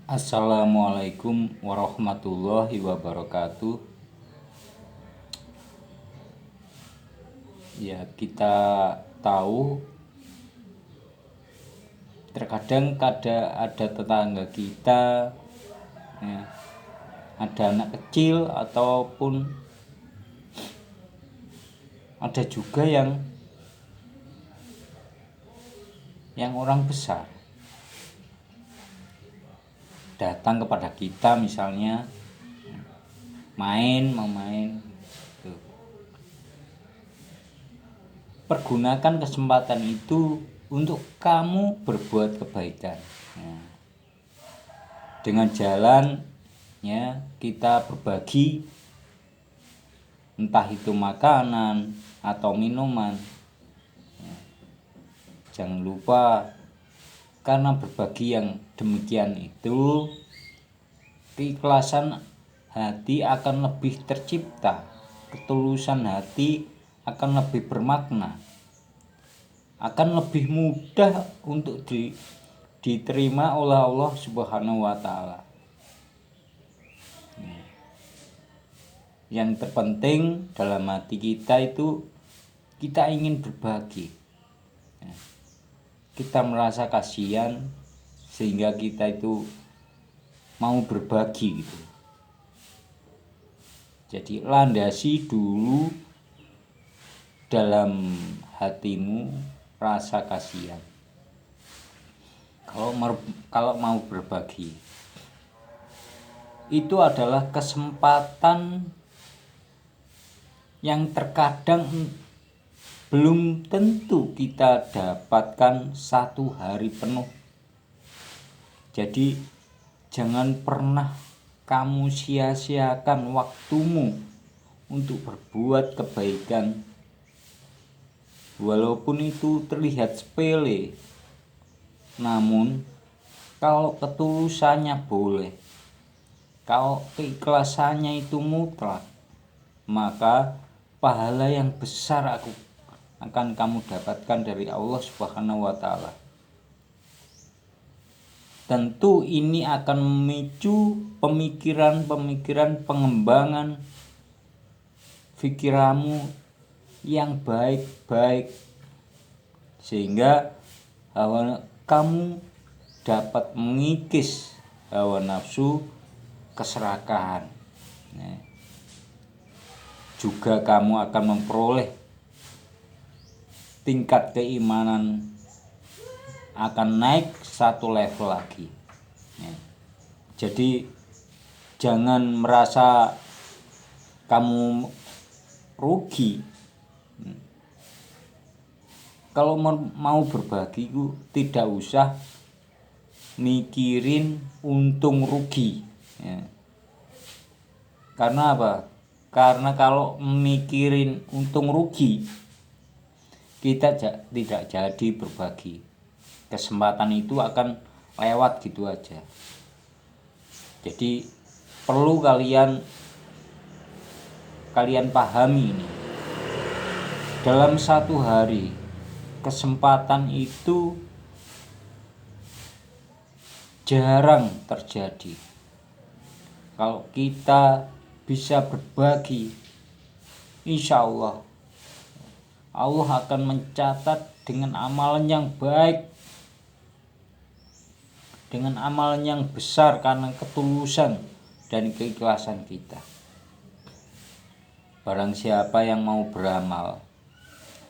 Assalamualaikum warahmatullahi wabarakatuh. Ya, kita tahu terkadang ada tetangga kita, ya, ada anak kecil ataupun ada juga yang orang besar datang kepada kita, misalnya mau main. Pergunakan kesempatan itu untuk kamu berbuat kebaikan. Dengan jalan, ya, kita berbagi, entah itu makanan atau minuman. Jangan lupa, karena berbagi yang demikian itu, keikhlasan hati akan lebih tercipta, ketulusan hati akan lebih bermakna, akan lebih mudah untuk diterima oleh Allah Subhanahu wa Ta'ala. Yang terpenting dalam hati kita itu kita ingin berbagi. Kita merasa kasihan sehingga kita itu mau berbagi gitu. Jadi landasi dulu dalam hatimu rasa kasihan kalau mau berbagi. Itu adalah kesempatan yang terkadang belum tentu kita dapatkan satu hari penuh. Jadi jangan pernah kamu sia-siakan waktumu untuk berbuat kebaikan, walaupun itu terlihat sepele. Namun kalau ketulusannya boleh, kalau keikhlasannya itu mutlak, maka pahala yang besar akan kamu dapatkan dari Allah Subhanahu wa Ta'ala. Tentu ini akan memicu pemikiran-pemikiran pengembangan pikiranmu yang baik-baik, sehingga kamu dapat mengikis hawa nafsu keserakahan. Juga kamu akan memperoleh tingkat keimanan, akan naik satu level lagi. Jadi jangan merasa kamu rugi. Kalau mau berbagi itu tidak usah mikirin untung rugi. Karena apa? Karena kalau mikirin untung rugi, kita tidak jadi berbagi. Kesempatan itu akan lewat gitu aja. Jadi perlu kalian pahami ini. Dalam satu hari, kesempatan itu jarang terjadi. Kalau kita bisa berbagi, insya Allah akan mencatat dengan amalan yang baik, dengan amalan yang besar, karena ketulusan dan keikhlasan kita. Barang siapa yang mau beramal,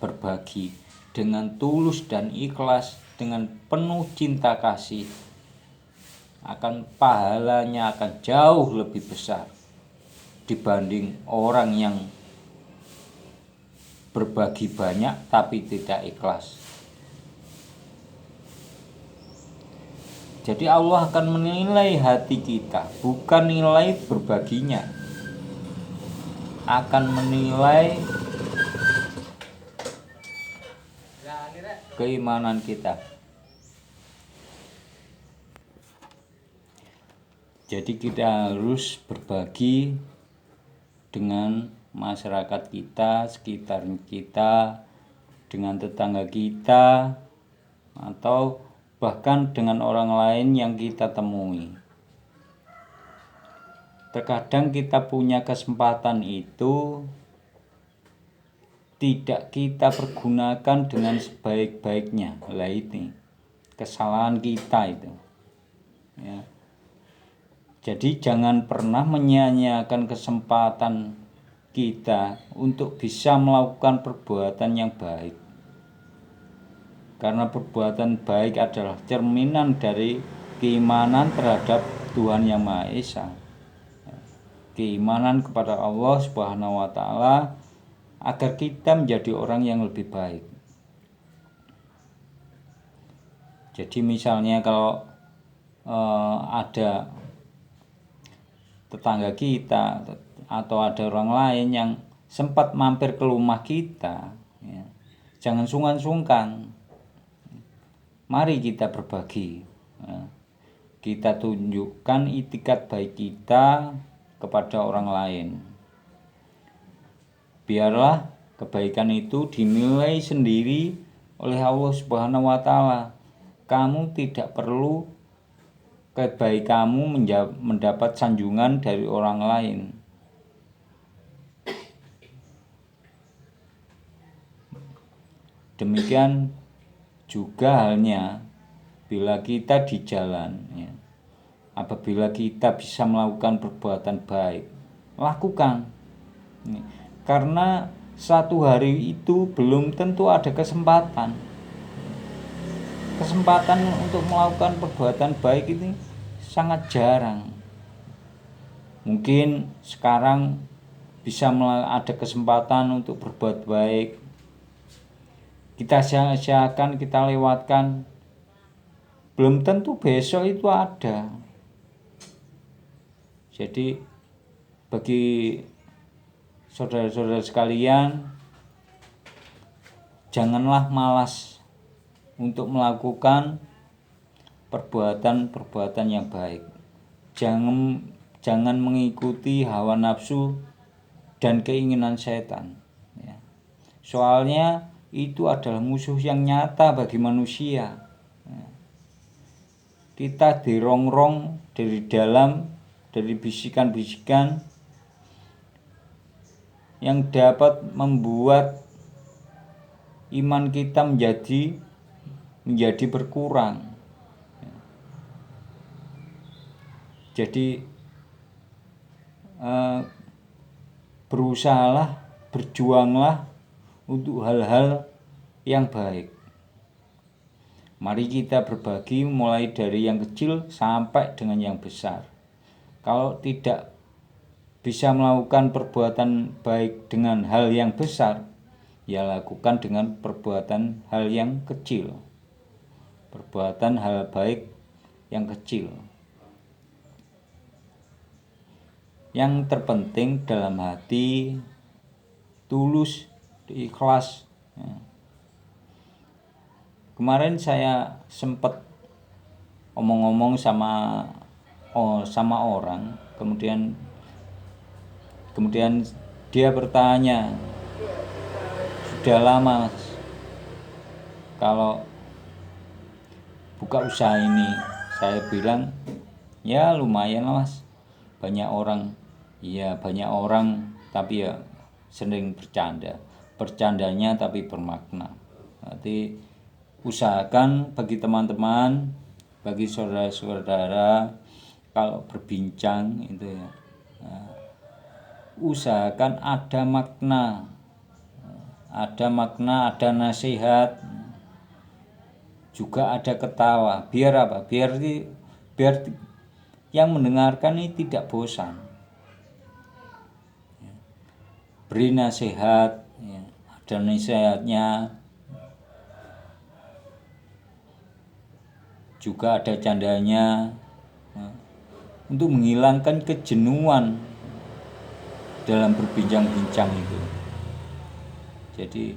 berbagi dengan tulus dan ikhlas, dengan penuh cinta kasih, pahalanya akan jauh lebih besar dibanding orang yang berbagi banyak tapi tidak ikhlas. Jadi Allah akan menilai hati kita, bukan nilai berbaginya. Akan menilai keimanan kita. Jadi kita harus berbagi dengan masyarakat kita, sekitar kita, dengan tetangga kita, atau bahkan dengan orang lain yang kita temui. Terkadang kita punya kesempatan itu tidak kita pergunakan dengan sebaik-baiknya. Lah ini kesalahan kita itu. Ya. Jadi jangan pernah menyia-nyiakan kesempatan kita untuk bisa melakukan perbuatan yang baik. Karena perbuatan baik adalah cerminan dari keimanan terhadap Tuhan Yang Maha Esa. Keimanan kepada Allah Subhanahu wa taala agar kita menjadi orang yang lebih baik. Jadi misalnya kalau ada tetangga kita atau ada orang lain yang sempat mampir ke rumah kita, ya, jangan sungkan-sungkan. Mari kita berbagi. Ya. Kita tunjukkan itikat baik kita kepada orang lain. Biarlah kebaikan itu dinilai sendiri oleh Allah Subhanahu wa taala. Kamu tidak perlu kebaikanmu mendapat sanjungan dari orang lain. Demikian juga halnya bila kita di jalan, ya. Apabila kita bisa melakukan perbuatan baik, lakukan. Karena satu hari itu belum tentu ada kesempatan. Kesempatan untuk melakukan perbuatan baik ini sangat jarang. Mungkin sekarang bisa ada kesempatan untuk berbuat baik, kita sia-siakan, kita lewatkan, belum tentu besok itu ada. Jadi bagi saudara-saudara sekalian, janganlah malas untuk melakukan perbuatan-perbuatan yang baik. Jangan mengikuti hawa nafsu dan keinginan setan. Ya. Soalnya itu adalah musuh yang nyata bagi manusia. Ya. Kita dirongrong dari dalam, dari bisikan-bisikan yang dapat membuat iman kita menjadi berkurang. Jadi berusahalah, berjuanglah untuk hal-hal yang baik. Mari kita berbagi mulai dari yang kecil sampai dengan yang besar. Kalau tidak bisa melakukan perbuatan baik dengan hal yang besar, ya lakukan dengan perbuatan hal yang kecil. Perbuatan hal baik yang kecil. Yang terpenting dalam hati tulus, ikhlas. Ya. Kemarin saya sempat omong-omong sama orang, kemudian dia bertanya, sudah lama Mas kalau buka usaha ini? Saya bilang, ya lumayan Mas, banyak orang. Iya banyak orang, tapi ya sering bercandanya tapi bermakna. Nanti usahakan bagi teman-teman, bagi saudara-saudara, kalau berbincang itu ya, usahakan ada makna, ada nasihat, juga ada ketawa. Biar apa? Biar yang mendengarkan ini tidak bosan. Beri nasihat, ya, ada nasihatnya, juga ada candanya, untuk menghilangkan kejenuhan dalam berbincang-bincang itu. Jadi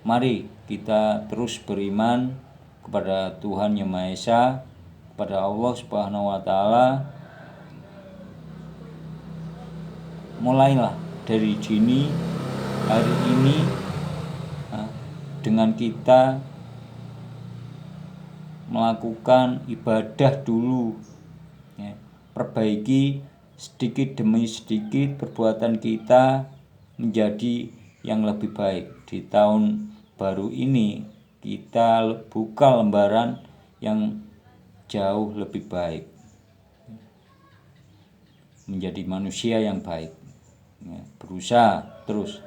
mari kita terus beriman kepada Tuhan Yang Maha Esa, kepada Allah Subhanahu wa taala. Mulailah dari dini hari ini dengan kita melakukan ibadah dulu, ya. Perbaiki sedikit demi sedikit perbuatan kita menjadi yang lebih baik. Di tahun baru ini kita buka lembaran yang jauh lebih baik, menjadi manusia yang baik, ya, berusaha terus.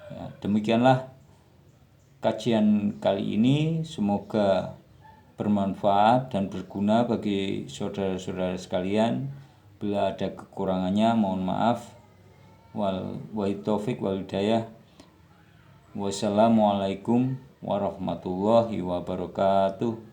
Ya, demikianlah kajian kali ini, semoga bermanfaat dan berguna bagi saudara-saudara sekalian. Bila ada kekurangannya mohon maaf. Wabillahi taufik wal hidayah. Wassalamualaikum warahmatullahi wabarakatuh.